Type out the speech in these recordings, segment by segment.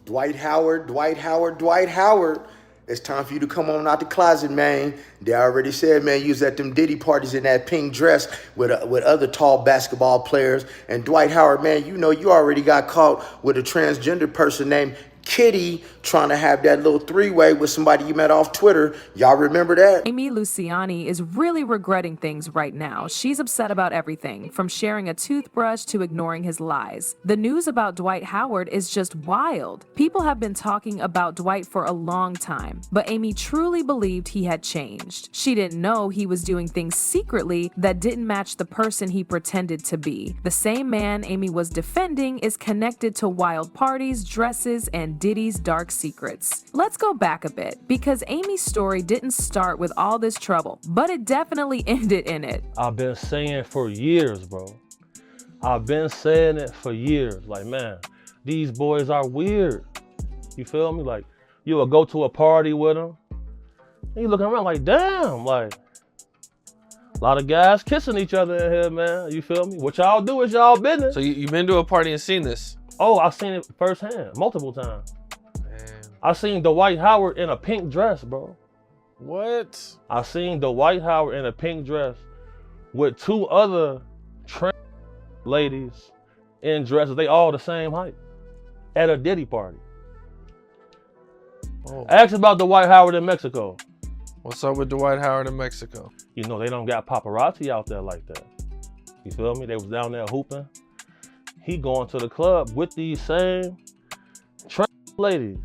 Dwight Howard, Dwight Howard, Dwight Howard. It's time for you to come on out the closet, man. They already said, man, you was at them Diddy parties in that pink dress with other tall basketball players. And Dwight Howard, man, you know you already got caught with a transgender person named Kitty trying to have that little three-way with somebody you met off Twitter. Y'all remember that? Amy Luciani is really regretting things right now. She's upset about everything, from sharing a toothbrush to ignoring his lies. The news about Dwight Howard is just wild. People have been talking about Dwight for a long time, but Amy truly believed he had changed. She didn't know he was doing things secretly that didn't match the person he pretended to be. The same man Amy was defending is connected to wild parties, dresses, and Diddy's dark secrets. Let's go back a bit, because Amy's story didn't start with all this trouble, but it definitely ended in it. I've been saying for years, bro. I've been saying it for years. Like, man, these boys are weird. You feel me? Like, you will go to a party with them, and you looking around like, damn, like, a lot of guys kissing each other in here, man. You feel me? What y'all do is y'all business. So you've been to a party and seen this? Oh, I've seen it firsthand, multiple times. Man. I seen Dwight Howard in a pink dress, bro. What? I seen Dwight Howard in a pink dress with two other trans ladies in dresses. They all the same height at a Diddy party. Oh. Ask about Dwight Howard in Mexico. What's up with Dwight Howard in Mexico? You know, they don't got paparazzi out there like that. You feel me? They was down there hooping. He going to the club with these same trans ladies.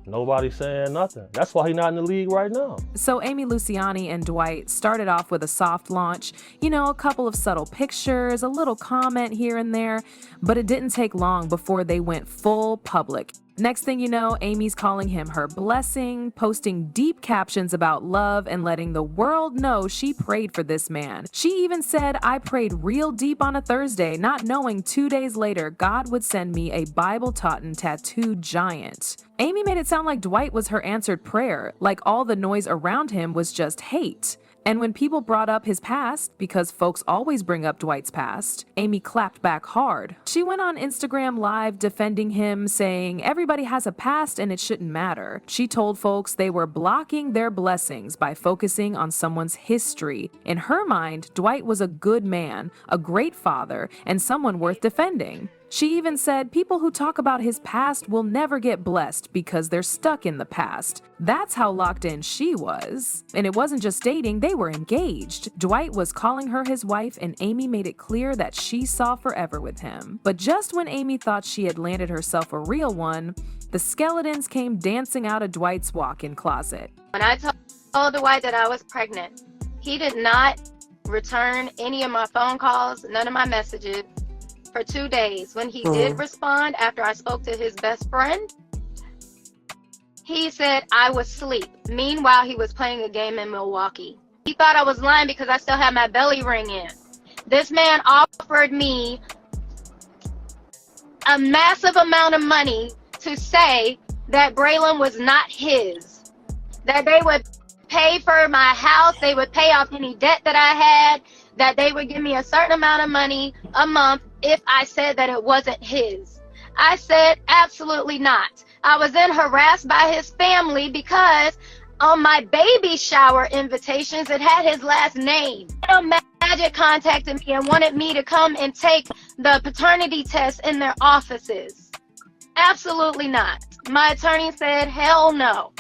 Nobody saying nothing. That's why he's not in the league right now. So Amy Luciani and Dwight started off with a soft launch, you know, a couple of subtle pictures, a little comment here and there, but it didn't take long before they went full public. Next thing you know, Amy's calling him her blessing, posting deep captions about love and letting the world know she prayed for this man. She even said, "I prayed real deep on a Thursday, not knowing 2 days later God would send me a Bible-taught tattooed giant." Amy made it sound like Dwight was her answered prayer, like all the noise around him was just hate. And when people brought up his past, because folks always bring up Dwight's past, Amy clapped back hard. She went on Instagram Live defending him, saying everybody has a past and it shouldn't matter. She told folks they were blocking their blessings by focusing on someone's history. In her mind, Dwight was a good man, a great father, and someone worth defending. She even said people who talk about his past will never get blessed because they're stuck in the past. That's how locked in she was. And it wasn't just dating, they were engaged. Dwight was calling her his wife, and Amy made it clear that she saw forever with him. But just when Amy thought she had landed herself a real one, the skeletons came dancing out of Dwight's walk-in closet. When I told Dwight that I was pregnant, he did not return any of my phone calls, none of my messages, for 2 days. When he did respond after I spoke to his best friend, he said I was asleep. Meanwhile, he was playing a game in Milwaukee. He thought I was lying because I still had my belly ring in. This man offered me a massive amount of money to say that Braylon was not his, that they would pay for my house, they would pay off any debt that I had, that they would give me a certain amount of money a month if I said that it wasn't his. I said absolutely not. I was then harassed by his family because on my baby shower invitations it had his last name. Magic contacted me and wanted me to come and take the paternity test in their offices. Absolutely not. My attorney said hell no.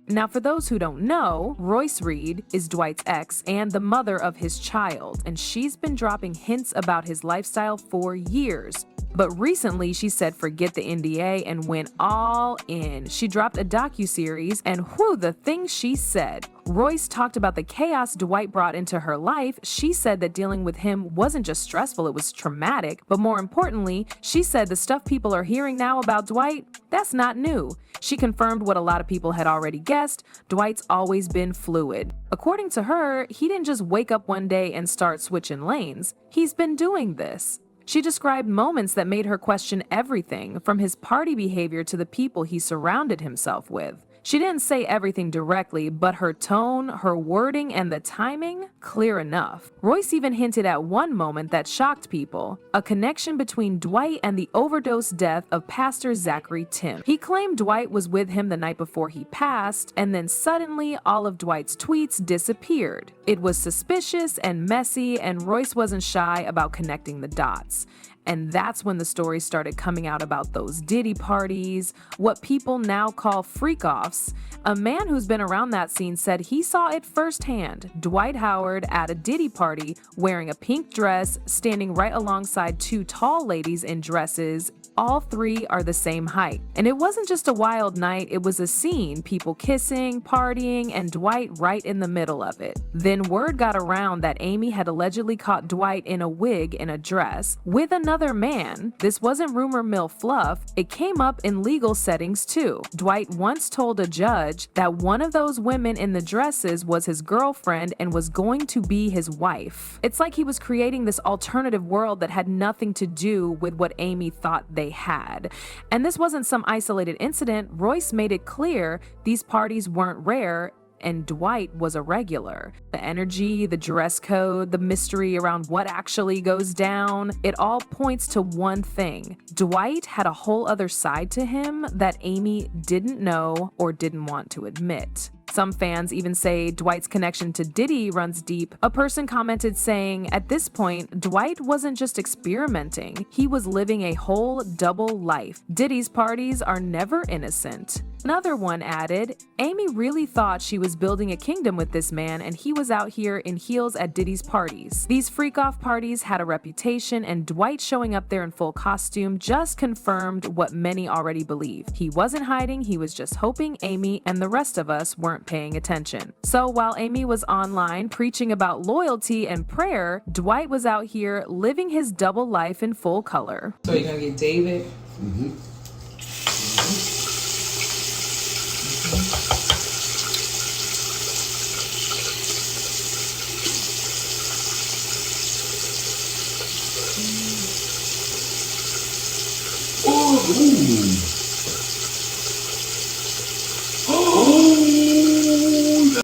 Now, for those who don't know, Royce Reed is Dwight's ex and the mother of his child, and she's been dropping hints about his lifestyle for years. But recently, she said forget the NDA and went all in. She dropped a docuseries, and whew, the things she said. Royce talked about the chaos Dwight brought into her life. She said that dealing with him wasn't just stressful, it was traumatic. But more importantly, she said the stuff people are hearing now about Dwight, that's not new. She confirmed what a lot of people had already guessed: Dwight's always been fluid. According to her, he didn't just wake up one day and start switching lanes. He's been doing this. She described moments that made her question everything, from his party behavior to the people he surrounded himself with. She didn't say everything directly, but her tone, her wording, and the timing, clear enough. Royce even hinted at one moment that shocked people, a connection between Dwight and the overdose death of Pastor Zachary Tims. He claimed Dwight was with him the night before he passed, and then suddenly all of Dwight's tweets disappeared. It was suspicious and messy, and Royce wasn't shy about connecting the dots. And that's when the stories started coming out about those Diddy parties, what people now call freak-offs. A man who's been around that scene said he saw it firsthand. Dwight Howard at a Diddy party wearing a pink dress, standing right alongside two tall ladies in dresses. All three are the same height. And it wasn't just a wild night, it was a scene, people kissing, partying, and Dwight right in the middle of it. Then word got around that Amy had allegedly caught Dwight in a wig in a dress with another man. This wasn't rumor mill fluff, it came up in legal settings too. Dwight once told a judge that one of those women in the dresses was his girlfriend and was going to be his wife. It's like he was creating this alternative world that had nothing to do with what Amy thought they had. And this wasn't some isolated incident. Royce made it clear these parties weren't rare, and Dwight was a regular. The energy, the dress code, the mystery around what actually goes down, it all points to one thing. Dwight had a whole other side to him that Amy didn't know or didn't want to admit. Some fans even say Dwight's connection to Diddy runs deep. A person commented saying, at this point, Dwight wasn't just experimenting, he was living a whole double life. Diddy's parties are never innocent. Another one added, Amy really thought she was building a kingdom with this man, and he was out here in heels at Diddy's parties. These freak-off parties had a reputation, and Dwight showing up there in full costume just confirmed what many already believed. He wasn't hiding, he was just hoping Amy and the rest of us weren't paying attention. So while Amy was online preaching about loyalty and prayer, Dwight was out here living his double life in full color. So you're gonna get David?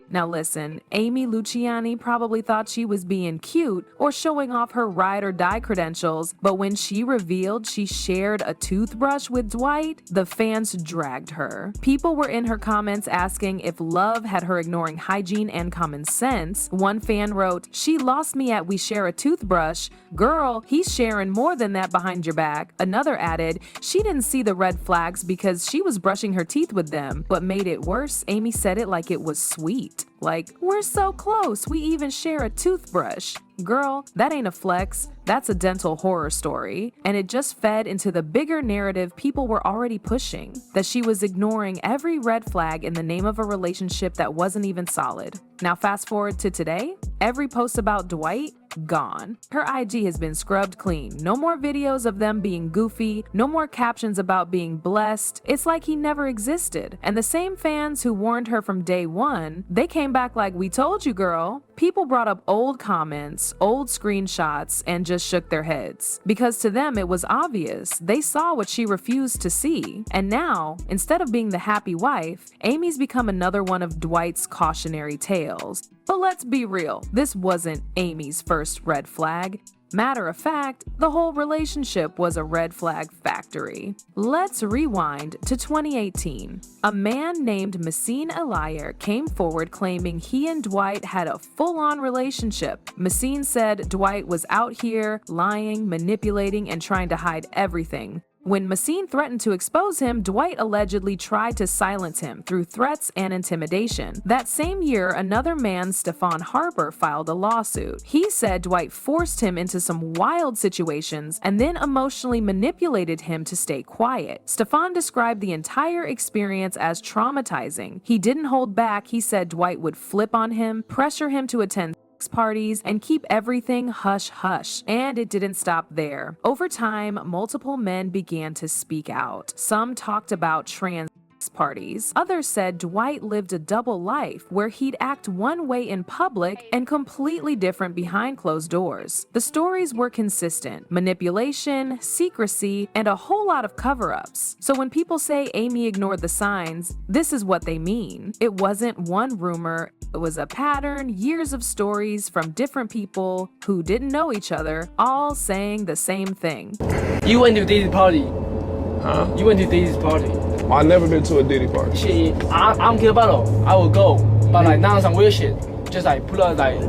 Now listen, Amy Luciani probably thought she was being cute or showing off her ride or die credentials, but when she revealed she shared a toothbrush with Dwight, the fans dragged her. People were in her comments asking if love had her ignoring hygiene and common sense. One fan wrote, "She lost me at we share a toothbrush. Girl, he's sharing more than that behind your back." Another added, "She didn't see the red flags because she was brushing her teeth with them." What made it worse, Amy said it like it was sweet. Like, we're so close, we even share a toothbrush. Girl, that ain't a flex, that's a dental horror story. And it just fed into the bigger narrative people were already pushing, that she was ignoring every red flag in the name of a relationship that wasn't even solid. Now fast forward to today, every post about Dwight, gone. Her IG has been scrubbed clean. No more videos of them being goofy, no more captions about being blessed. It's like he never existed. And the same fans who warned her from day one, they came back like, "We told you, girl." People brought up old comments, old screenshots, and just shook their heads. Because to them it was obvious. They saw what she refused to see. And now, instead of being the happy wife, Amy's become another one of Dwight's cautionary tales. But let's be real, this wasn't Amy's first red flag. Matter of fact, the whole relationship was a red flag factory. Let's rewind to 2018. A man named Massine Eliar came forward claiming he and Dwight had a full-on relationship. Massine said Dwight was out here lying, manipulating, and trying to hide everything. When Massine threatened to expose him, Dwight allegedly tried to silence him through threats and intimidation. That same year, another man, Stefan Harper, filed a lawsuit. He said Dwight forced him into some wild situations and then emotionally manipulated him to stay quiet. Stefan described the entire experience as traumatizing. He didn't hold back. He said Dwight would flip on him, pressure him to attend parties, and keep everything hush-hush. And it didn't stop there. Over time, multiple men began to speak out. Some talked about trans parties. Others said Dwight lived a double life where he'd act one way in public and completely different behind closed doors. The stories were consistent: manipulation, secrecy, and a whole lot of cover-ups. So when people say Amy ignored the signs, this is what they mean. It wasn't one rumor, it was a pattern, years of stories from different people who didn't know each other, all saying the same thing. You went to Diddy's party. Huh? You went to Diddy's party. I never been to a Diddy party. Shit, I'm Kilbano. I will go. But like now some weird shit. Just like pull out like.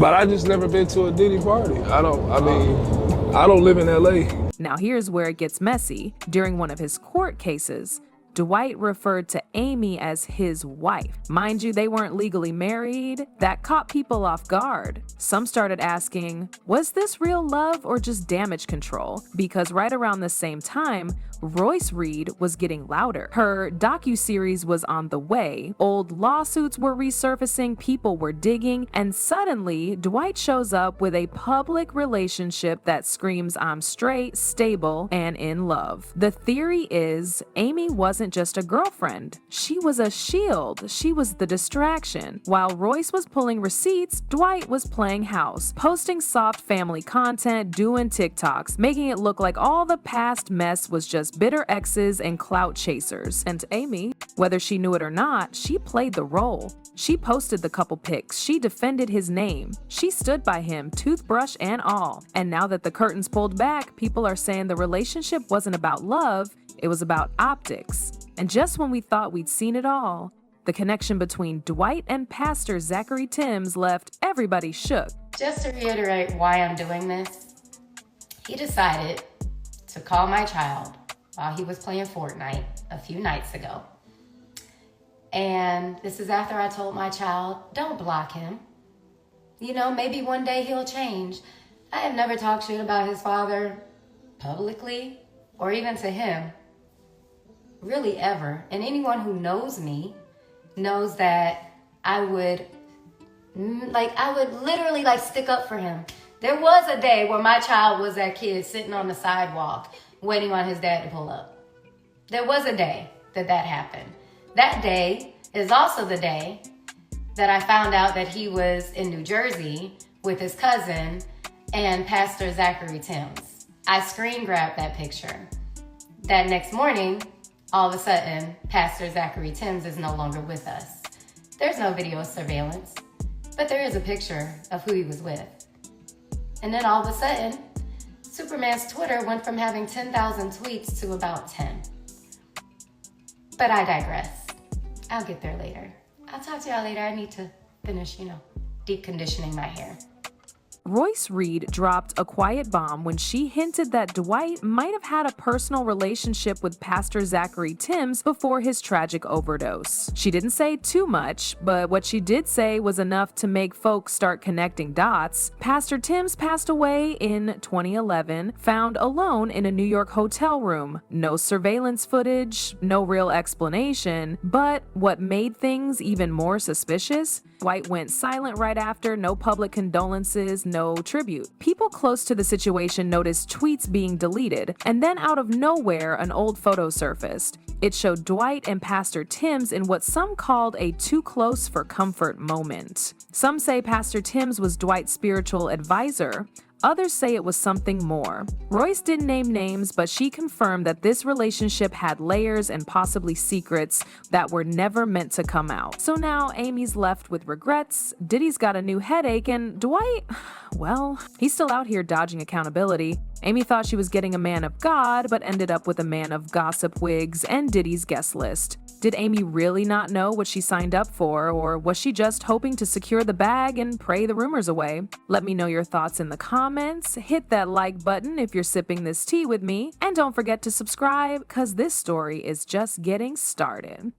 But I just never been to a Diddy party. I don't live in LA. Now here's where it gets messy. During one of his court cases, Dwight referred to Amy as his wife. Mind you, they weren't legally married. That caught people off guard. Some started asking, was this real love or just damage control? Because right around the same time, Royce Reed was getting louder. Her docuseries was on the way. Old lawsuits were resurfacing, people were digging, and suddenly Dwight shows up with a public relationship that screams, I'm straight, stable, and in love. The theory is Amy wasn't just a girlfriend. She was a shield. She was the distraction. While Royce was pulling receipts, Dwight was playing house, posting soft family content, doing TikToks, making it look like all the past mess was just bitter exes and clout chasers. And Amy, whether she knew it or not, she played the role. She posted the couple pics. She defended his name. She stood by him, toothbrush and all. And now that the curtain's pulled back, people are saying the relationship wasn't about love, it was about optics. And just when we thought we'd seen it all, the connection between Dwight and Pastor Zachary Tims left everybody shook. Just to reiterate why I'm doing this, he decided to call my child while he was playing Fortnite a few nights ago. And this is after I told my child, don't block him. You know, maybe one day he'll change. I have never talked shit about his father publicly or even to him, really ever. And anyone who knows me knows that I would literally stick up for him. There was a day where my child was that kid sitting on the sidewalk waiting on his dad to pull up. There was a day that happened. That day is also the day that I found out that he was in New Jersey with his cousin and Pastor Zachary Tims. I screen grabbed that picture. That next morning, all of a sudden, Pastor Zachary Tims is no longer with us. There's no video surveillance, but there is a picture of who he was with. And then all of a sudden, Superman's Twitter went from having 10,000 tweets to about 10. But I digress. I'll get there later. I'll talk to y'all later. I need to finish, deep conditioning my hair. Royce Reed dropped a quiet bomb when she hinted that Dwight might have had a personal relationship with Pastor Zachary Tims before his tragic overdose. She didn't say too much, but what she did say was enough to make folks start connecting dots. Pastor Tims passed away in 2011, found alone in a New York hotel room. No surveillance footage, no real explanation, but what made things even more suspicious? Dwight went silent right after, no public condolences, no tribute. People close to the situation noticed tweets being deleted, and then out of nowhere, an old photo surfaced. It showed Dwight and Pastor Tims in what some called a too close for comfort moment. Some say Pastor Tims was Dwight's spiritual advisor. Others say it was something more. Royce didn't name names, but she confirmed that this relationship had layers and possibly secrets that were never meant to come out. So now Amy's left with regrets, Diddy's got a new headache, and Dwight, well, he's still out here dodging accountability. Amy thought she was getting a man of God, but ended up with a man of gossip wigs and Diddy's guest list. Did Amy really not know what she signed up for, or was she just hoping to secure the bag and pray the rumors away? Let me know your thoughts in the comments, hit that like button if you're sipping this tea with me, and don't forget to subscribe, cause this story is just getting started.